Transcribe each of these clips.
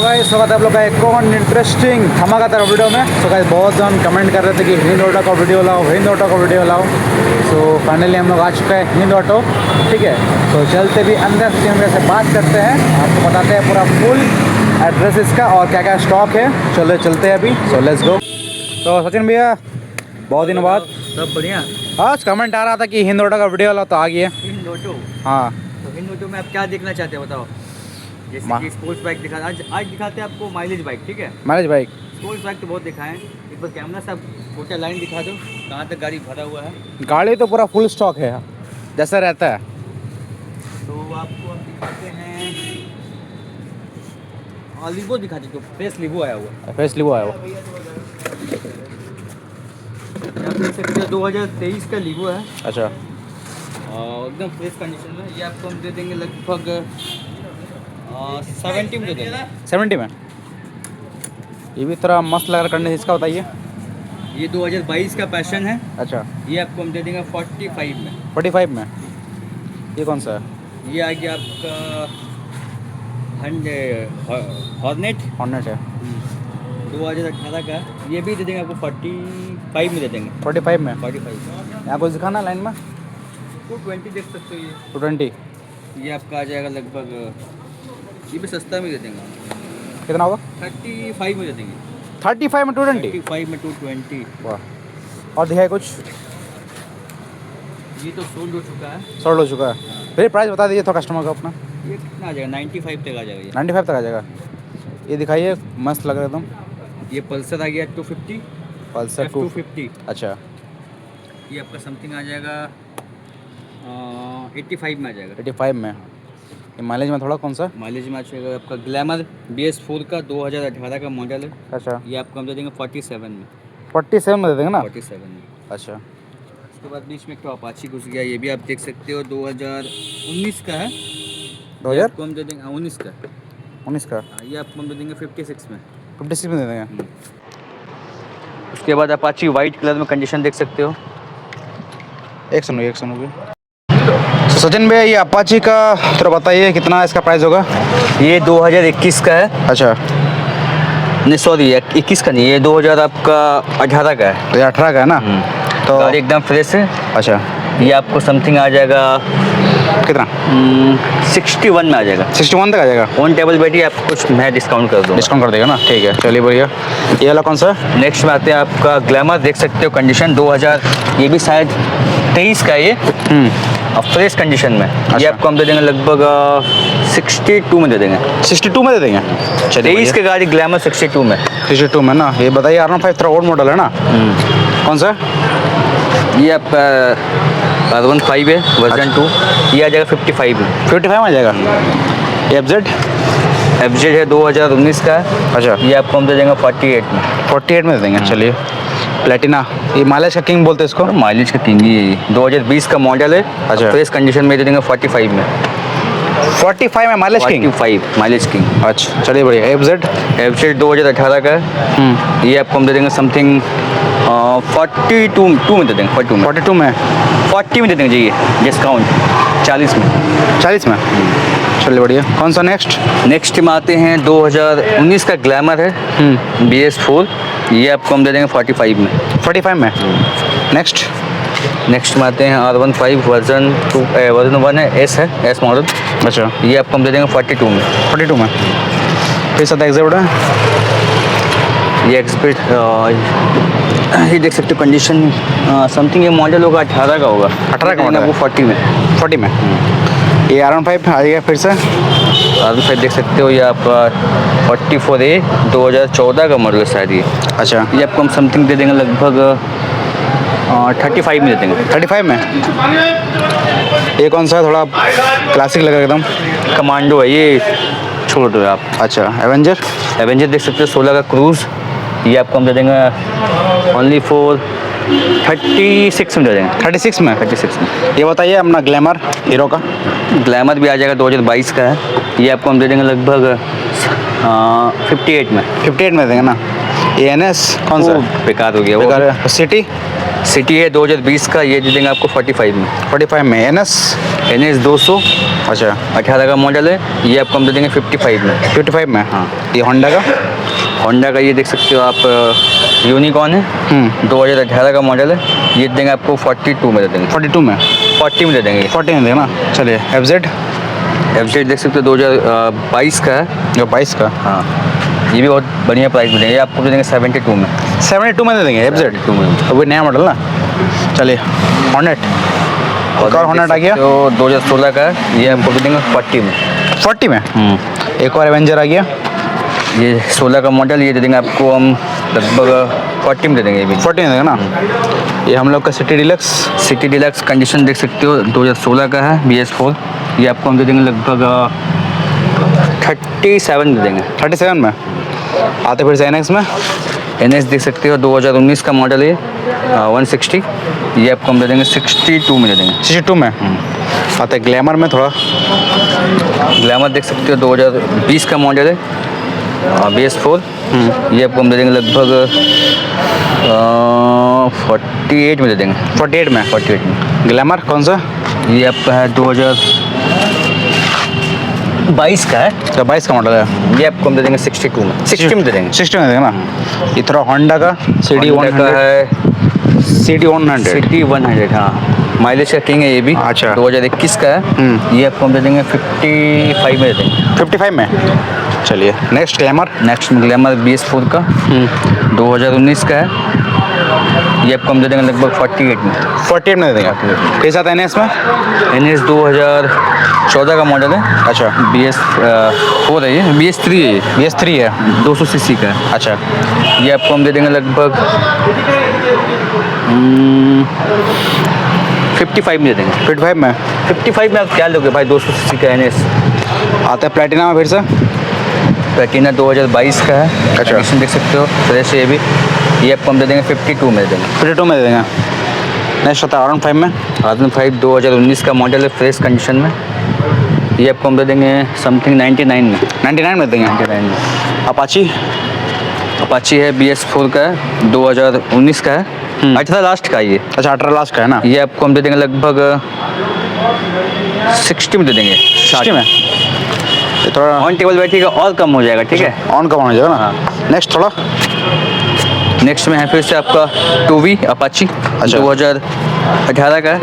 Guys स्वागत है आप लोग का एक और इंटरेस्टिंग धमाकेदार वीडियो में। सो गाइस बहुत जन कमेंट कर रहे थे कि हिंद ऑटो का वीडियो लाओ, हिंद ऑटो का वीडियो लाओ। सो फाइनली हम लोग आ चुके हैं हिंद ऑटो, ठीक है। तो चलते भी अंदर से बात करते हैं, आपको बताते हैं पूरा फुल एड्रेस इसका और क्या क्या स्टॉक है। चलो चलते हैं अभी, सो लेट्स गो। तो सचिन भैया बहुत दिनों बाद सब बढ़िया। आज कमेंट आ रहा था कि हिंद ऑटो का वीडियो लाओ, तो आ गया हिंद ऑटो। हाँ। तो हिंद ऑटो में आप क्या देखना चाहते हैं बताओ। जैसे कि स्पोर्ट्स बाइक दिखा, आज दिखाते हैं आपको माइलेज बाइक, ठीक है। माइलेज बाइक स्पोर्ट्स बाइक तो बहुत दिखाएं, एक बार कैमरा से आप छोटा लाइन दिखा दो कहाँ तक गाड़ी भरा हुआ है। गाड़ी तो पूरा फुल स्टॉक है जैसा रहता है। तो आपको हम दिखाते हैं लिवो दिखाते, तो फ्रेश लिवो आया हुआ है। फेस लिवो आया वो। आप देख सकते हो 2023 का लिवो है अच्छा और एकदम फ्रेश कंडीशन में। ये आपको हम दे देंगे लगभग 70 में दे देंगे। 70 में। ये भी थोड़ा मस्त लग रहा करने, इसका बताइए। ये 2022 का पैशन है, अच्छा ये आपको हम दे देंगे 45 में। 45 में। ये कौन सा है? ये आ गया आपका हॉर्नेट हॉर्नेट है 2018 का। ये भी दे देंगे आपको 45 में दे देंगे। 45 में। 45 यहाँ कुछ दिखाना लाइन में। 220 देख सकते हो। ये 220 ये आपका आ जाएगा लगभग, ये भी सस्ता में दे देंगे। कितना होगा? 35 में दे देंगे। 35 में 220। 35 में 220। वाह। और दिखाए कुछ? ये तो सोल्ड हो चुका है। सोल्ड हो चुका है। फिर प्राइस बता दीजिए तो कस्टमर को अपना। ये कितना आ जाएगा? 95 तक आ जाएगा। 95 तक आ जाएगा। ये दिखाइए, मस्त लग रहा है एकदम। ये पल्सर आ गया 250। पल्सर 250। अच्छा ये आपका समथिंग आ जाएगा 85 में आ जाएगा। 85 में। ये माइलेज में थोड़ा कौन सा? माइलेज में आ जाएगा आपका ग्लैमर BS4 का 2018 का मॉडल है। अच्छा ये आपको हम दे देंगे 47 में। 47 में दे देंगे ना? 47 में। अच्छा उसके बाद बीच में एक तो अपाची घुस गया, ये भी आप देख सकते हो 2019 का है। 2000 आपको हम दे देंगे 19 का। 19 का। ये आपको हम दे देंगे 56 में। 56 में दे देंगे। उसके बाद अपाची वाइट कलर में कंडीशन देख सकते हो। एक सुनो भी। तो सचिन भैया ये अपाची का थोड़ा बताइए कितना इसका प्राइस होगा? ये 2021 का है। अच्छा नहीं सॉरी 21 का नहीं, ये 2000 आपका 18 का है। ये 18 का है ना? तो गाड़ी एकदम फ्रेश है। अच्छा ये आपको समथिंग आ जाएगा कितना? 61 में आ जाएगा। 61 तक आ जाएगा। ऑन टेबल बैठी आपको कुछ मैं डिस्काउंट कर दूँगा। डिस्काउंट कर देगा ना? ठीक है चलिए बढ़िया। ये वाला कौन सा? नेक्स्ट में आते हैं आपका ग्लैमर, देख सकते हो कंडीशन 2000, ये भी शायद 23 का है ये। फ्रेश कंडीशन में। ये आपको हम दे देंगे लगभग 62 में दे देंगे। 62 में दे देंगे। चलिए 23 की गाड़ी ग्लैमर 62 में। 62 में ना? ये बताइए R15 थोड़ा ओल्ड मॉडल है ना? कौन सा? ये आपका R15 है वर्जन 2। ये आ जाएगा 55 में। 55 में आ जाएगा। FZ है 2019 का है। अच्छा ये आपको हम दे देंगे 48 में। 48 में दे देंगे। चलिए प्लेटिना, ये माइलेज का किंग बोलते हैं इसको। माइलेज का किंग ही है ये, 2020 का मॉडल है। अच्छा। फ्रेश कंडीशन में दे देंगे 45 में। 45 में माइलेज किंग। 45 mileage king. अच्छा चलिए बढ़िया। FZ 2018 का है। ये आपको हम दे देंगे समथिंग 42 में दे देंगे। 42 में। 42 में। 40 में दे देंगे जी, डिस्काउंट 40 में। 40 में। चलिए बढ़िया। कौन सा नेक्स्ट में आते हैं 2019 का ग्लैमर है BS4। ये आपको हम दे देंगे 45 में। 45 में। नेक्स्ट में आते हैं R15 वर्जन 1 है, S मॉडल। अच्छा ये आपको हम दे देंगे 42 में। 42 में। फिर साथ एग्जिबिट है। ये एग्जिबिट ये देख सकते हो कंडीशन समथिंग, ये मॉडल होगा 18 का होगा। 18 का मॉडल वो 40 में। 40 में। ये R15 आ जाएगा फिर से। R15 देख सकते हो, ये आपका 44A 2014 का मॉडल है शायद ये। अच्छा ये आपको हम समथिंग दे देंगे लगभग 35 में दे देंगे। 35 में। ये कौन सा है? थोड़ा क्लासिक लगा एकदम। कमांडो है ये, छोड़ दो आप। अच्छा एवेंजर देख सकते हो 16 का क्रूज़। ये आपको हम दे देंगे ओनली फॉर 36 में दे देंगे। 36 में। 36 में। ये बताइए अपना ग्लैमर हीरो का। ग्लैमर भी आ जाएगा 2022 का है। ये आपको हम दे देंगे लगभग 58 में। 58 में देंगे ना? ये NS कौन सा वो बेकार हो गया वो। बेकार है। सिटी सिटी है 2020 का, ये दे देंगे आपको 45 में। 45 में। NS NS 200 अच्छा 18 का मॉडल है, ये आपको हम दे देंगे 55 में। 55 में। हाँ। ये होंडा का होंडा का ये देख सकते हो आप, यूनिकॉर्न है 2018 का मॉडल है, ये दे देंगे आपको 42 में दे देंगे। 42 में 40 में दे देंगे। 40 में देना। चलिए FZ FZ देख सकते हो 2022 का है। जो 22 का हाँ, ये भी बहुत बढ़िया प्राइस में देंगे, ये आपको दे देंगे 72 में। 72 में दे देंगे FZ। 72 में। तो वो नया मॉडल ना। चलिए हॉर्नेट एक और हॉर्नेट आ गया तो 2016 का है, ये आपको दे देंगे 40 में। 40 में। एक और एवेंजर आ गया ये 16 का मॉडल, ये दे देंगे आपको हम लगभग 40 में दे देंगे। ये भी 40 में देगा ना। ये हम लोग का city deluxe city deluxe condition देख सकते हो 2016 का है, BS4, ये आपको हम दे देंगे लगभग 37 में दे देंगे। 37 में। आते फिर से NX में NS देख सकते हो 2019 का मॉडल है, 160, ये आपको हम दे देंगे 62 में दे देंगे। 62 में। आते ग्लैमर में थोड़ा ग्लैमर देख सकते हो 2020 का मॉडल है, BS4, ये आपको हम दे देंगे लगभग 48 में दे देंगे। 48 में। 48 में। ग्लैमर कौन सा ये आपका है 2022 का है, तो 22 का मॉडल है। ये आपको हम दे देंगे 62 में। 60 में दे देंगे। 60 में देगा ना। ये थोड़ा होंडा का CD Honda का 100 है CD 100 सिटी 100, हाँ, माइलेज का किंग है ये भी। अच्छा। 2021 का है, ये आपको हम दे देंगे 55 में दे देंगे। 55 में। चलिए next glamour next glamour BS4 का 2019 का है, ये आपको हम दे देंगे लगभग 48 में। 48 में दे देंगे। किस आता है NS में NS 2014 का मॉडल है। अच्छा BS4 है, ये BS3 है, ये BS3 है 200 सीसी का है। अच्छा ये आपको हम दे देंगे लगभग 55 में दे देंगे। 55 में 55 में आप क्या लोगे भाई, 200 सीसी का NS। आता है प्लेटिना में फिर से प्लेटिना 2022 का है। अच्छा। कंडीशन देख सकते हो फ्रेश है ये भी, ये आपको हम दे देंगे 52 में दे देंगे। 52 में दे देंगे। नेक्स्ट आता है R15 में R15 2019 का मॉडल है, फ्रेश कंडीशन में, ये आपको हम दे देंगे समथिंग 99 में। 99 में देंगे। 99 में। अपाची अपाची है BS4 का है, 2019 का है, 18 लास्ट का है ये। अच्छा 18 लास्ट का है ना। ये आपको हम दे देंगे लगभग 60 में दे देंगे। 60 में। ये थोड़ा ऑन टेबल बैठेगा और कम हो जाएगा, ठीक है। ऑन का होना जाएगा ना। नेक्स्ट थोड़ा नेक्स्ट में है फिर से आपका 2V अपाची, अच्छा। 2018 का है,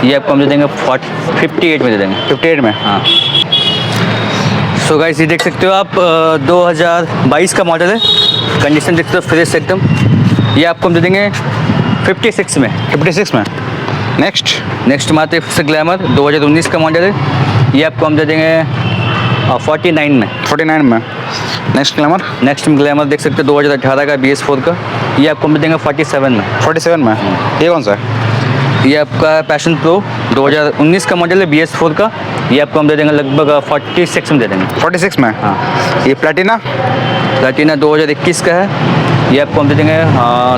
ये आपको हम दे देंगे 58 में दे देंगे। 58 में। हाँ। सो गाइस ये देख सकते हो आप 2022 का मॉडल है, कंडीशन देखते हो फ्रेश एकदम, ये आपको हम दे देंगे 56 में। 56 में। नेक्स्ट में आते हैं फिर से ग्लैमर 2019 का मॉडल है, ये आपको हम दे देंगे 49 में। 49 में। नेक्स्ट ग्लैमर नेक्स्ट में ग्लैमर देख सकते हो 2018 का BS4 का, ये आपको हम दे देंगे 47 में। 47 में। ये कौन सा है ये आपका पैशन प्रो 2019 का मॉडल है, BS4 का, ये आपको हम दे देंगे लगभग 46 में दे देंगे। 46 में। हाँ। ये प्लेटिना प्लेटिना 2021 का है, ये आपको हम दे देंगे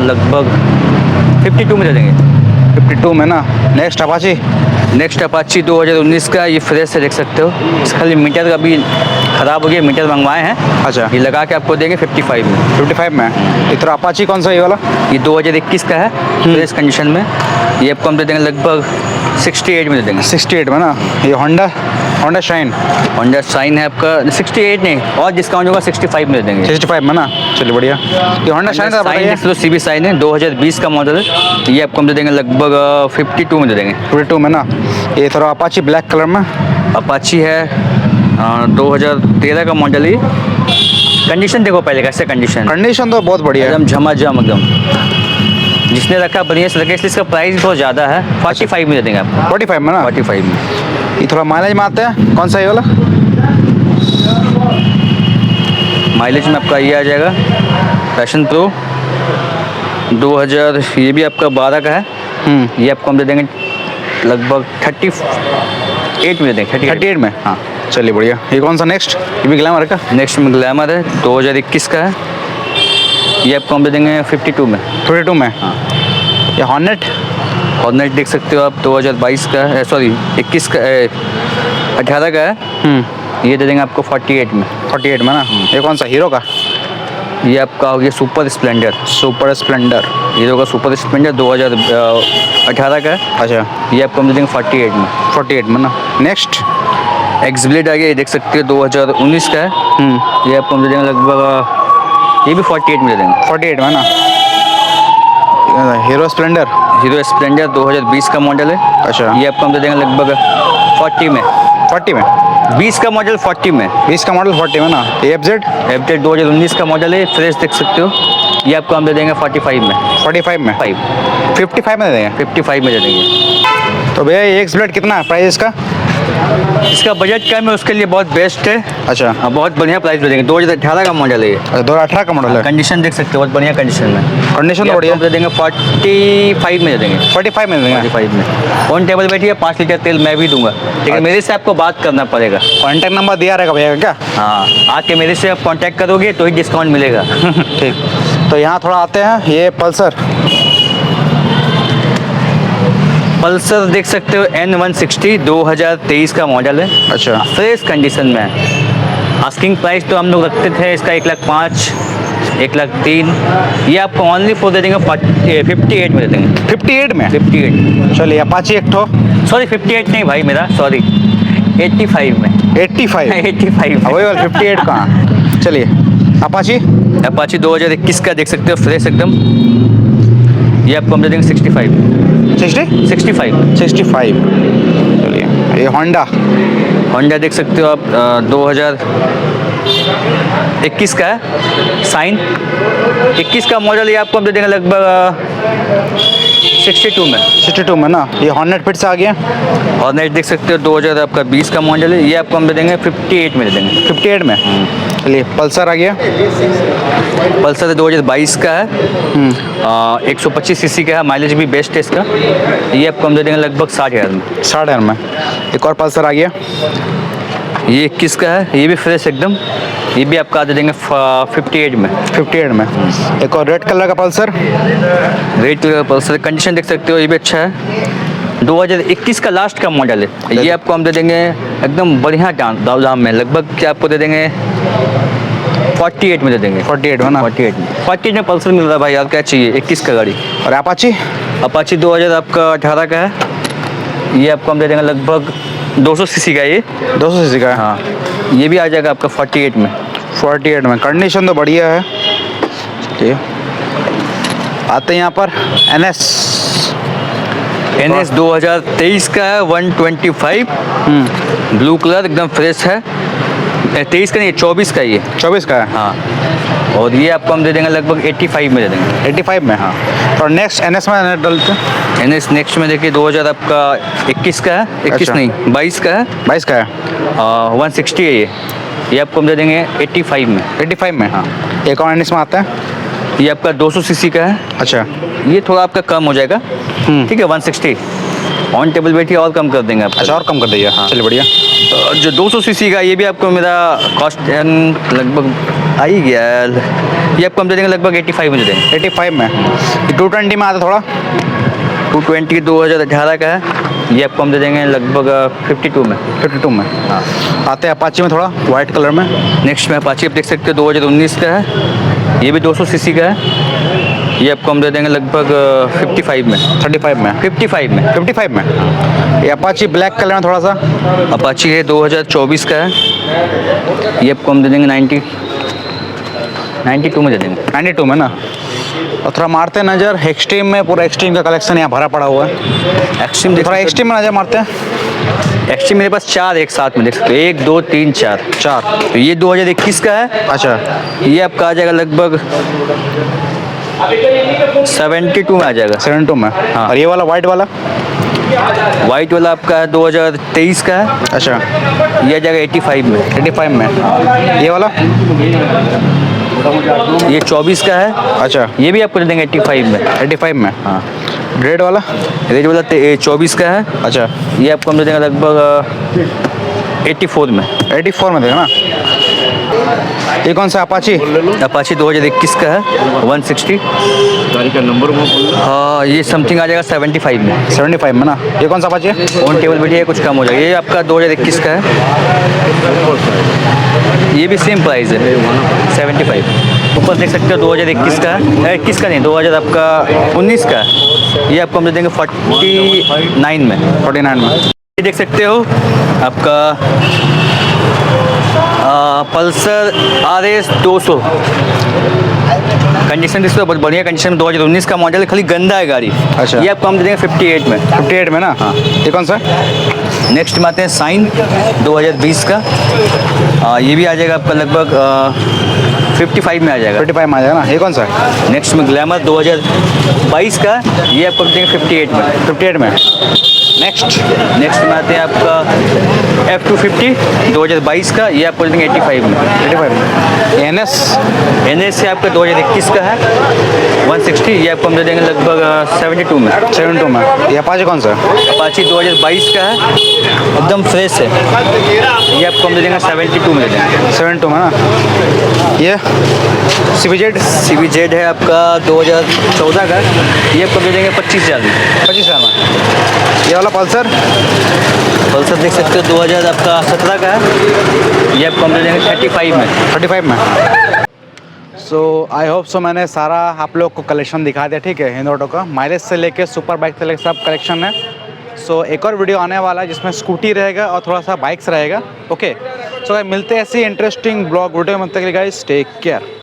लगभग 52 में दे देंगे। 52 में ना। नेक्स्ट अपाची नेक्स्ट अपाची 2019 का, ये फ्रेश है देख सकते हो, इस खाली मीटर का भी ख़राब हो गया, मीटर मंगवाए हैं। अच्छा ये लगा के आपको देंगे 55 में। 55 में। ये थोड़ा अपाची कौन सा ये वाला ये 2021 का है, फ्रेश कंडीशन में, ये आपको हम दे देंगे लगभग 68 में दे देंगे। 68 में ना। ये होंडा शाइन होंडा शाइन है आपका 68 नहीं, और डिस्काउंट होगा 65 में दे देंगे। 65 में ना। चलिए बढ़िया। ये होंडा शाइन का साइन बताइए। देख लो, CB साइन है 2020 का मॉडल है, ये आपको हम दे देंगे लगभग 52 में दे देंगे। 52 में ना। ये थोड़ा अपाची ब्लैक कलर में अपाची है 2013 का मॉडल है। कंडीशन देखो पहले कैसे कंडीशन तो बहुत बढ़िया है। एकदम झमाझम एकदम, जिसने रखा बढ़िया से रखा, इसलिए इसका प्राइस बहुत ज़्यादा है। 45 में दे देंगे आपको। 45 में ना। 45 में। ये थोड़ा माइलेज में आता है कौन सा ये वाला माइलेज में आपका ये आ जाएगा पैशन प्रो 2000, ये भी आपका 12 का है, ये आपको हम दे देंगे लगभग 38 में दे देंगे। 38 में। हाँ। चलिए बढ़िया। ये कौन सा नेक्स्ट ये भी ग्लैमर का नेक्स्ट में ग्लैमर है 2021 का है, ये आपको हम दे देंगे 52 में। 52 में। हाँ। ये हॉर्नेट हॉर्नेट देख सकते हो आप 2022 का है, सॉरी 21 का 18 का है, ये दे देंगे आपको 48 में। 48 में ना। ये कौन सा हीरो का ये आपका हो गया super Splendor. Super Splendor. Hero का सुपर स्प्लेंडर 2018 का है। अच्छा, ये आपको हम दे देंगे 48 में। 48 में ना। नेक्स्ट एक्स ब्लेड आ गया, ये देख सकते हो 2019 का है। ये आपको हम दे देंगे लगभग, ये भी 48 में दे देंगे। 48 में ना। Hero Splendor. हीरो स्प्लेंडर 2020 का मॉडल है। अच्छा, ये आपको हम दे देंगे लगभग 40 में। 40 में। 20 का मॉडल 40 में। 20 का मॉडल 40 में ना। एफजेड। एफजेड 2019 का मॉडल है, फ्रेश देख सकते हो। ये आपको हम दे देंगे 45 में। 45 में। 55 में दे देंगे। 55 में दे देंगे। तो भैया ये एक्स ब्लेड कितना है प्राइस इसका? इसका बजट कम है, उसके लिए बहुत बेस्ट है। अच्छा, हाँ, बहुत बढ़िया प्राइस दे देंगे। 2018 का मॉडल है ये। 2018 का मॉडल है। कंडीशन देख सकते हो, बहुत बढ़िया कंडीशन में। कंडीशन ये तो बढ़िया। आपको दे देंगे 45 में दे देंगे। 45 में दे देंगे। 45 में। ऑन टेबल बैठिए, 5 लीटर तेल मैं भी दूंगा, लेकिन मेरे से आपको बात करना पड़ेगा। कॉन्टैक्ट नंबर दिया रहेगा भैया का क्या? हाँ, आके मेरे से आप कांटेक्ट करोगे तो ही डिस्काउंट मिलेगा। ठीक। तो यहाँ थोड़ा आते हैं, ये पल्सर। पल्सर देख सकते हो N160 2023 का मॉडल है। अच्छा, फ्रेश कंडीशन में है। आस्किंग प्राइस तो हम लोग रखते थे इसका 1,05,000, 1,03,000। ये आपको ऑनली फॉर दे देंगे 58 में दे देंगे। 58 में। 58। चलिए अपाची एक ठो। सॉरी 58 नहीं भाई मेरा, सॉरी 85 में। 85। 85 वही वाला 58 कहाँ? चलिए अपाची। अपाची 2021 का देख सकते हो, फ्रेश एकदम। ये आपको हम दे देंगे 65। 65। 65। चलिए ये होंडा। होंडा देख सकते हो आप 2021 का है, साइन 21 का मॉडल। ये आपको हम दे देंगे लगभग 62 में। 62 में ना। ये हॉर्नेट फिट से आ गया। हॉर्नेट देख सकते हो 2020 का मॉडल है। ये आपको हम दे देंगे 58 में दे देंगे। 58 में। चलिए पल्सर आ गया। पल्सर 2022 का है, 125 सीसी का है, माइलेज भी बेस्ट है इसका। ये आपको हम दे देंगे लगभग 60,000 में। 60,000 में। एक और पल्सर आ गया। ये 21 का है, ये भी फ्रेश एकदम। ये भी आपका दे देंगे 58 में। 58 में। एक और रेड कलर का पल्सर। रेड कलर का पल्सर कंडीशन देख सकते हो, ये भी अच्छा है। 2021 का लास्ट का मॉडल है। ये आपको हम दे देंगे एकदम बढ़िया दाम में, लगभग क्या आपको दे देंगे 48 में दे देंगे। 48 में ना। 48 में पल्सर मिल रहा है भाई, और क्या चाहिए 21 का गाड़ी। और अपाची। अपाची 2018 का है। ये आपको हम दे देंगे लगभग 200 सीसी का है ये। 200 सीसी का है। हाँ, ये भी आ जाएगा आपका 48 में। 48 में। कंडीशन तो बढ़िया है। चलिए आते हैं यहाँ पर NS 2023 का है, 125। ब्लू कलर एकदम फ्रेश है। 23 का नहीं, 24 का ये। 24 का है। हाँ, और ये आपको हम दे देंगे लगभग 85 में दे देंगे। 85 में। हाँ। और नेक्स्ट NS में डलते हैं। NS नेक्स्ट में देखिए 2000 आपका 21 का है, 21 अच्छा। नहीं 22 का है। 22 का है। 160 है ये। ये आपको हम दे देंगे 85 में। 85 में। हाँ। एक और NS में आता है। ये आपका 200 सीसी का है। अच्छा। ये थोड़ा आपका कम हो जाएगा, ठीक है। 160 ऑन टेबल बैठिए, और कम कर देंगे आपका। अच्छा, और कम कर दिया। हाँ। चलिए बढ़िया। जो 200 सीसी का, ये भी आपको मेरा कॉस्ट लगभग आ ही गया है। ये आपको हम दे देंगे लगभग 85 में दे देंगे। 85 में। 220 में आता थोड़ा। 220 2018 का है। ये आपको हम दे देंगे लगभग 52 में। 52 में। हाँ। आते हैं अपाची में थोड़ा वाइट कलर में। नेक्स्ट में अपाची आप देख सकते हो 2019 का है। ये भी 200 सीसी का है। ये आपको हम दे देंगे लगभग 55 में। 35 में। 55 में। 55 में। ये अपाची ब्लैक कलर में थोड़ा सा। अपाची है 2024 का है। ये आपको हम दे देंगे 92 में दे देंगे। 92 में ना। और थोड़ा मारते हैं नज़र एक्सट्रीम में। पूरा एक्सट्रीम का कलेक्शन यहाँ भरा पड़ा हुआ है। एक्सट्रीम थोड़ा एक्सट्रीम में नज़र मारते हैं। एक्सट्रीम मेरे पास 4 एक साथ में देख सकते हो, 1 2 3 4। तो ये 2021 का है। अच्छा। ये आपका आ जाएगा लगभग 72 में आ जाएगा। 72 में। हाँ। और ये वाला वाइट वाला। वाइट वाला आपका 2023 का है। अच्छा। ये आ जाएगा 85 में। 85 में। ये वाला। ये 24 का है। अच्छा। ये भी आपको दे देंगे 85 में। 85 में। हाँ। रेड वाला। रेड वाला 24 का है। अच्छा। ये आपको हम दे देंगे लगभग 84 में। 84 में देगा ना। ये कौन सा अपाची? अपाची 2021 का है, 160। गाड़ी का नंबर वो बोल हाँ, ये समथिंग आ जाएगा 75 में। 75 में ना। ये कौन सा अपाची है? ऑन टेबल बैठिए, कुछ कम हो जाएगा। ये आपका 2021 का है। ये भी सेम प्राइस है 75। ऊपर देख सकते हो 2021 का है, 21 का नहीं, 2000 आपका 19 का है। ये आपको हम दे देंगे 49 में। 49 में। ये देख सकते हो आपका पल्सर RS 200 कंडीशन इसमें बहुत बढ़िया कंडीशन में 2019 का मॉडल है, खाली गंदा है गाड़ी। अच्छा। ये आपको हम दे देंगे 58 में। 58 में ना। हाँ। ये कौन सा है? नेक्स्ट में आते हैं साइन 2020 का। ये भी आ जाएगा आपका लगभग 55 में आ जाएगा। 55 में आ जाएगा ना। ये कौन सा है? नेक्स्ट में ग्लैमर 2022 का, ये आपको देंगे 58 में। 58 में। नेक्स्ट नेक्स्ट में आते हैं आपका F250 2022 का, ये आपको देंगे 85 में। 85 में। NS से आपका 2021 का है 160, ये आपको हम दे देंगे लगभग 72 में। 72 में। ये अपाचे कौन सा है? अपाची 2022 का है, एकदम फ्रेश है, ये आपको हम दे देंगे 72 में दे देंगे। 72 में ना। ये CBZ है आपका 2014 का, ये आपको दे देंगे 25,000 में। 25,000 में। ये वाला पल्सर देख सकते हो 2017 का है, ये आपको हम दे देंगे 35 में। 35 में। सो आई होप सो मैंने सारा आप लोग को कलेक्शन दिखा दिया, ठीक है। हिंद ऑटो का माइलेज से लेके सुपर बाइक से लेके सब कलेक्शन है। सो एक और वीडियो आने वाला है जिसमें स्कूटी रहेगा और थोड़ा सा बाइक्स रहेगा, ओके। सो मिलते हैं ऐसी इंटरेस्टिंग ब्लॉग वीडियो में, तब तक गाइस टेक केयर।